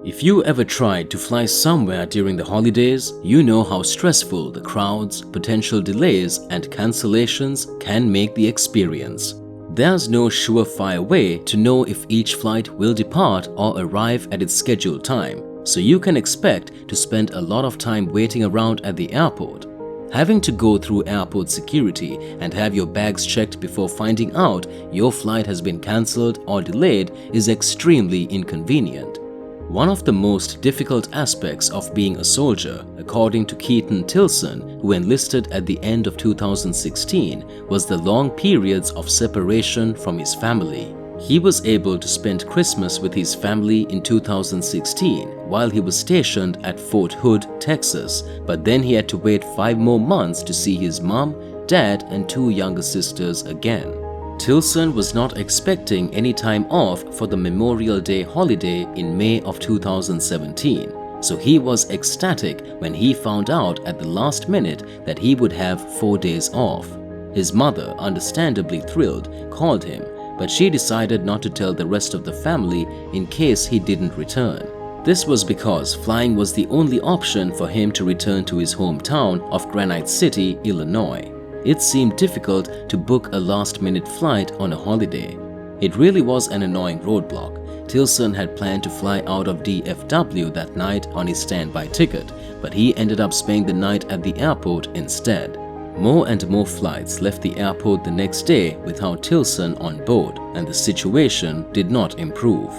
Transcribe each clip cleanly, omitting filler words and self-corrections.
If you ever tried to fly somewhere during the holidays, you know how stressful the crowds, potential delays, and cancellations can make the experience. There's no surefire way to know if each flight will depart or arrive at its scheduled time, so you can expect to spend a lot of time waiting around at the airport. Having to go through airport security and have your bags checked before finding out your flight has been cancelled or delayed is extremely inconvenient. One of the most difficult aspects of being a soldier, according to Keaton Tilson, who enlisted at the end of 2016, was the long periods of separation from his family. He was able to spend Christmas with his family in 2016 while he was stationed at Fort Hood, Texas, but then he had to wait 5 more months to see his mom, dad, and 2 younger sisters again. Tilson was not expecting any time off for the Memorial Day holiday in May of 2017, so he was ecstatic when he found out at the last minute that he would have 4 days off. His mother, understandably thrilled, called him, but she decided not to tell the rest of the family in case he didn't return. This was because flying was the only option for him to return to his hometown of Granite City, Illinois. It seemed difficult to book a last-minute flight on a holiday. It really was an annoying roadblock. Tilson had planned to fly out of DFW that night on his standby ticket, but he ended up spending the night at the airport instead. More and more flights left the airport the next day without Tilson on board, and the situation did not improve.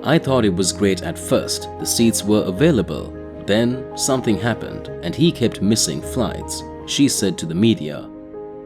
I thought it was great at first, the seats were available. Then something happened and he kept missing flights, she said to the media.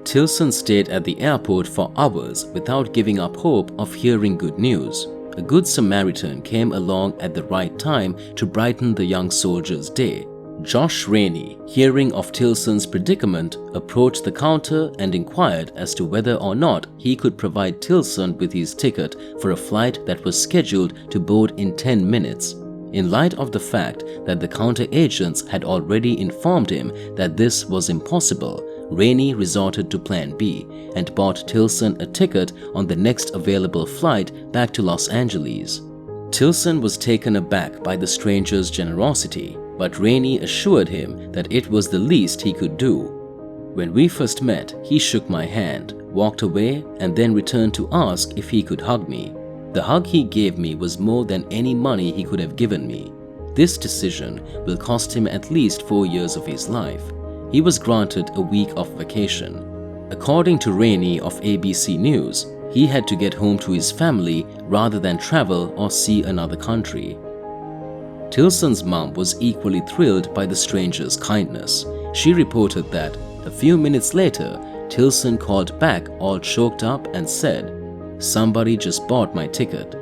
Tilson stayed at the airport for hours without giving up hope of hearing good news. A good Samaritan came along at the right time to brighten the young soldier's day. Josh Rainey, hearing of Tilson's predicament, approached the counter and inquired as to whether or not he could provide Tilson with his ticket for a flight that was scheduled to board in 10 minutes. In light of the fact that the counter agents had already informed him that this was impossible, Rainey resorted to Plan B and bought Tilson a ticket on the next available flight back to Los Angeles. Tilson was taken aback by the stranger's generosity, but Rainey assured him that it was the least he could do. When we first met, he shook my hand, walked away, and then returned to ask if he could hug me. The hug he gave me was more than any money he could have given me. This decision will cost him at least 4 years of his life. He was granted a week of vacation. According to Rainey of ABC News, he had to get home to his family rather than travel or see another country. Tilson's mom was equally thrilled by the stranger's kindness. She reported that a few minutes later, Tilson called back all choked up and said, "Somebody just bought my ticket."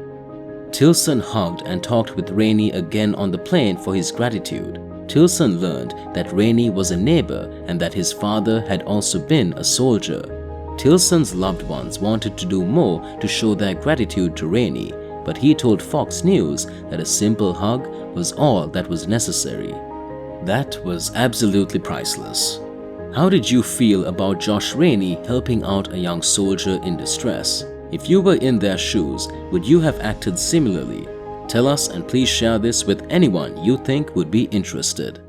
Tilson hugged and talked with Rainey again on the plane for his gratitude. Tilson learned that Rainey was a neighbor and that his father had also been a soldier. Tilson's loved ones wanted to do more to show their gratitude to Rainey, but he told Fox News that a simple hug was all that was necessary. That was absolutely priceless. How did you feel about Josh Rainey helping out a young soldier in distress? If you were in their shoes, would you have acted similarly? Tell us and please share this with anyone you think would be interested.